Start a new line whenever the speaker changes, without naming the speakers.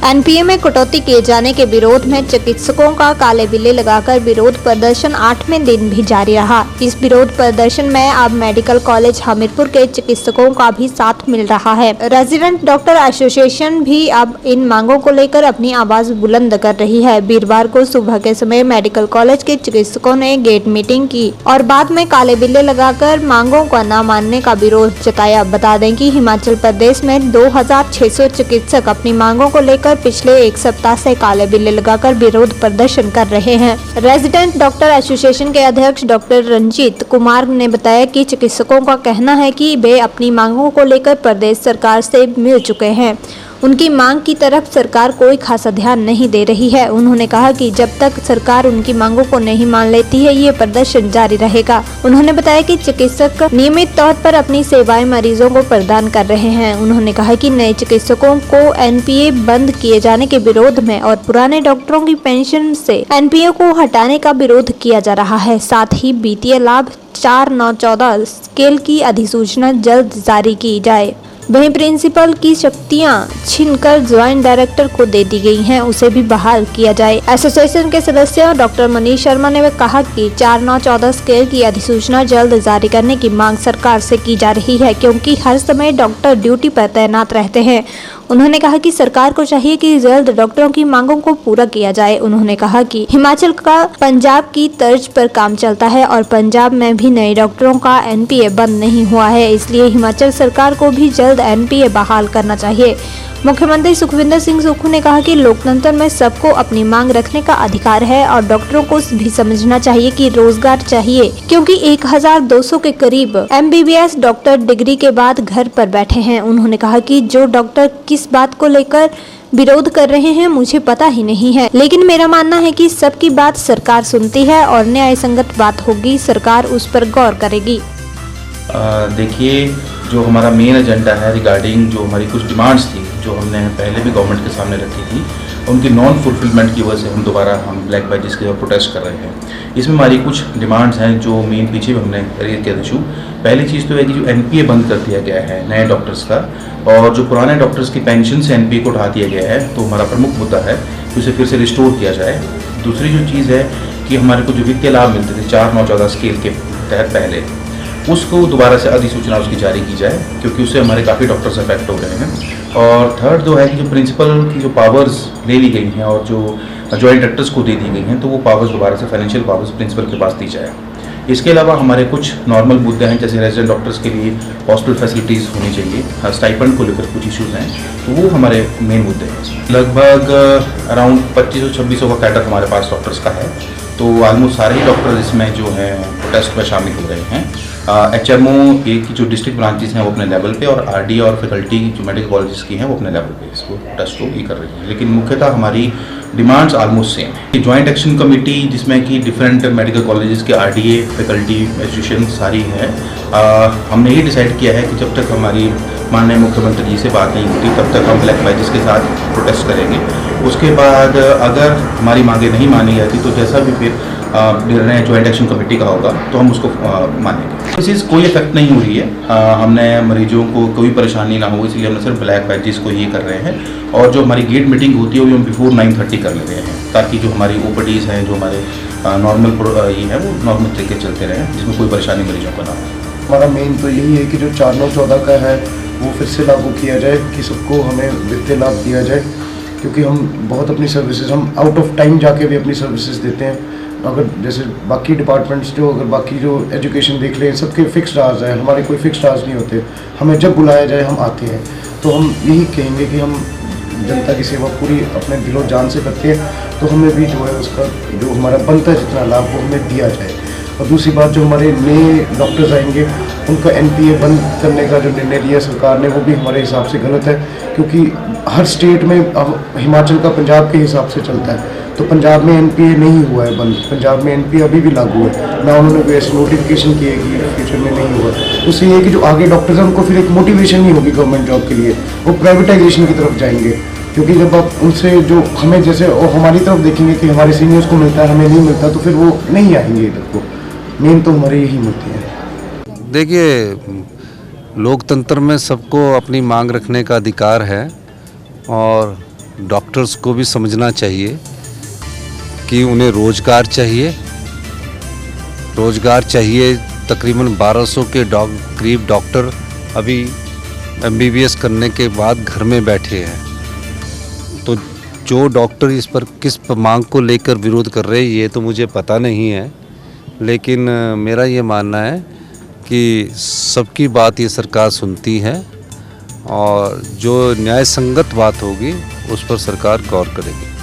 NPA में कटौती किए जाने के विरोध में चिकित्सकों का काले बिल्ले लगाकर विरोध प्रदर्शन 8वें दिन भी जारी रहा। इस विरोध प्रदर्शन में अब मेडिकल कॉलेज हमीरपुर के चिकित्सकों का भी साथ मिल रहा है। रेजिडेंट डॉक्टर एसोसिएशन भी अब इन मांगों को लेकर अपनी आवाज बुलंद कर रही है। वीरवार को सुबह के समय मेडिकल कॉलेज के चिकित्सकों ने गेट मीटिंग की और बाद में काले बिल्ले लगाकर मांगों का न मानने का विरोध जताया। बता दें कि हिमाचल प्रदेश में 2600 चिकित्सक अपनी मांगों को लेकर पिछले एक सप्ताह से काले बिल्ले लगाकर विरोध प्रदर्शन कर रहे हैं। रेजिडेंट डॉक्टर एसोसिएशन के अध्यक्ष डॉक्टर रंजीत कुमार ने बताया कि चिकित्सकों का कहना है कि वे अपनी मांगों को लेकर प्रदेश सरकार से मिल चुके हैं। उनकी मांग की तरफ सरकार कोई खासा ध्यान नहीं दे रही है। उन्होंने कहा कि जब तक सरकार उनकी मांगों को नहीं मान लेती है, ये प्रदर्शन जारी रहेगा। उन्होंने बताया कि चिकित्सक नियमित तौर पर अपनी सेवाएं मरीजों को प्रदान कर रहे हैं। उन्होंने कहा कि नए चिकित्सकों को एनपीए बंद किए जाने के विरोध में और पुराने डॉक्टरों की पेंशन से एनपीए को हटाने का विरोध किया जा रहा है। साथ ही वित्तीय लाभ 4-9-14 स्केल की अधिसूचना जल्द जारी की जाए। वहीं प्रिंसिपल की शक्तियां छीनकर ज्वाइंट डायरेक्टर को दे दी गई हैं, उसे भी बहाल किया जाए। एसोसिएशन के सदस्य डॉक्टर मनीष शर्मा ने कहा कि 4-9-14 स्केल की अधिसूचना जल्द जारी करने की मांग सरकार से की जा रही है, क्योंकि हर समय डॉक्टर ड्यूटी पर तैनात रहते हैं। उन्होंने कहा कि सरकार को चाहिए कि जल्द डॉक्टरों की मांगों को पूरा किया जाए। उन्होंने कहा कि हिमाचल का पंजाब की तर्ज पर काम चलता है और पंजाब में भी नए डॉक्टरों का एनपीए बंद नहीं हुआ है, इसलिए हिमाचल सरकार को भी जल्द एनपीए बहाल करना चाहिए। मुख्यमंत्री सुखविंदर सिंह सुक्खू ने कहा कि लोकतंत्र में सबको अपनी मांग रखने का अधिकार है और डॉक्टरों को भी समझना चाहिए कि रोजगार चाहिए, क्योंकि 1200 के करीब एमबीबीएस डॉक्टर डिग्री के बाद घर पर बैठे हैं। उन्होंने कहा कि जो डॉक्टर किस बात को लेकर विरोध कर रहे हैं मुझे पता ही नहीं है, लेकिन मेरा मानना है कि सबकी बात सरकार सुनती है और न्याय संगत बात होगी, सरकार उस पर गौर करेगी।
देखिए, जो हमारा मेन एजेंडा है रिगार्डिंग जो हमारी कुछ डिमांड्स थी जो हमने पहले भी गवर्नमेंट के सामने रखी थी, उनकी नॉन फुलफिलमेंट की वजह से हम दोबारा ब्लैक बैजेस के प्रोटेस्ट कर रहे हैं। इसमें हमारी कुछ डिमांड्स हैं जो मेन पीछे भी हमने रेज किया इशू। पहली चीज़ तो है कि जो एनपीए बंद कर दिया गया है नए डॉक्टर्स का, और जो पुराने डॉक्टर्स की पेंशन से एनपीए को उठा दिया गया है, तो हमारा प्रमुख मुद्दा है कि उसे फिर से रिस्टोर किया जाए। दूसरी जो चीज़ है कि हमारे को जो वित्तीय लाभ मिलते थे 4-9-14 स्केल के तहत पहले, उसको दोबारा से अधिसूचना उसकी जारी की जाए, क्योंकि उससे हमारे काफ़ी डॉक्टर्स अफेक्ट हो रहे हैं। और थर्ड जो है कि जो प्रिंसिपल की जो पावर्स ले ली गई हैं और जो जॉइंट डायरेक्टर्स को दे दी गई हैं, तो वो पावर्स दोबारा से फाइनेंशियल पावर्स प्रिंसिपल के पास दी जाए। इसके अलावा हमारे कुछ नॉर्मल मुद्दे हैं, जैसे रेजिडेंट डॉक्टर्स के लिए हॉस्पिटल फैसिलिटीज़ होनी चाहिए, स्टाइपेंड को लेकर कुछ इश्यूज़ हैं, तो वो हमारे मेन मुद्दे हैं। लगभग अराउंड 2500-2600 का कैडर हमारे पास डॉक्टर्स का है, तो ऑलमोस्ट सारे ही डॉक्टर इसमें जो है प्रोटेस्ट में शामिल हो रहे हैं। एचएमओ की जो डिस्ट्रिक्ट ब्रांचेस हैं वो अपने लेवल पे, और आरडी और फैकल्टी जो मेडिकल कॉलेजेस की हैं वो अपने लेवल पे इसको टेस्ट को ये कर रही है। लेकिन मुख्यतः हमारी डिमांड्स ऑलमोस्ट सेम है। जॉइंट एक्शन कमेटी जिसमें कि डिफरेंट मेडिकल कॉलेजेस के आरडीए फैकल्टी एसोसिएशन सारी है, हमने ये डिसाइड किया है कि जब तक हमारी माननीय मुख्यमंत्री जी से बात नहीं होती तब तक हम ब्लैक बैजेस के साथ प्रोटेस्ट करेंगे। उसके बाद अगर हमारी मांगे नहीं मानी जाती तो जैसा भी फिर निर्णय जॉइंट एक्शन कमेटी का होगा तो हम उसको मानेंगे। इस कोई इफेक्ट नहीं हो रही है, हमने मरीजों को कोई परेशानी ना हो इसलिए हमने सिर्फ ब्लैक बैजेस को ये कर रहे हैं, और जो हमारी गेट मीटिंग होती है वो हम बिफोर 9:30 कर ले रहे हैं, ताकि जो हमारी ओपीडीज़ हैं, जो हमारे नॉर्मल ये है वो नॉर्मल तरीके चलते रहें, जिसमें कोई परेशानी मरीजों को ना हो।
हमारा मेन तो यही है कि जो 4-9-14 का है वो फिर से लागू किया जाए, कि सबको हमें वित्तीय लाभ दिया जाए, क्योंकि हम बहुत अपनी सर्विसेज हम आउट ऑफ टाइम जाके भी अपनी सर्विसेज देते हैं। अगर जैसे बाकी डिपार्टमेंट्स जो अगर बाकी जो एजुकेशन देख लें, सबके फिक्स्ड आवर्स हैं, हमारे कोई फिक्स्ड आवर्स नहीं होते, हमें जब बुलाया जाए हम आते हैं। तो हम यही कहेंगे कि हम जनता की सेवा पूरी अपने दिलो जान से करते हैं, तो हमें भी जो है उसका जो हमारा बनता है जितना लाभ वो हमें दिया जाए। और दूसरी बात, जो हमारे नए डॉक्टर्स आएंगे उनका एनपीए बंद करने का जो निर्णय लिया सरकार ने वो भी हमारे हिसाब से गलत है, क्योंकि हर स्टेट में अब हिमाचल का पंजाब के हिसाब से चलता है, तो पंजाब में एनपीए नहीं हुआ है बंद, पंजाब में एनपीए अभी भी लागू है ना, उन्होंने कोई ऐसी नोटिफिकेशन की है कि फ्यूचर में नहीं हुआ। उससे ये है कि जो आगे डॉक्टर्स हैं उनको फिर एक मोटिवेशन नहीं होगी गवर्नमेंट जॉब के लिए, वो प्राइवेटाइजेशन की तरफ जाएंगे, क्योंकि जब आप उनसे जो हमें जैसे वो हमारी तरफ देखेंगे कि हमारे सीनियर्स को मिलता है हमें नहीं मिलता, तो फिर वो नहीं आएंगे इधर को। मेन तो हमारे यही मुद्दे हैं।
देखिए, लोकतंत्र में सबको अपनी मांग रखने का अधिकार है, और डॉक्टर्स को भी समझना चाहिए कि उन्हें रोज़गार चाहिए। तकरीबन 1200 के करीब डॉक्टर अभी MBBS करने के बाद घर में बैठे हैं। तो जो डॉक्टर इस पर किस मांग को लेकर विरोध कर रहे हैं ये तो मुझे पता नहीं है, लेकिन मेरा ये मानना है कि सबकी बात ये सरकार सुनती है और जो न्याय संगत बात होगी उस पर सरकार गौर करेगी।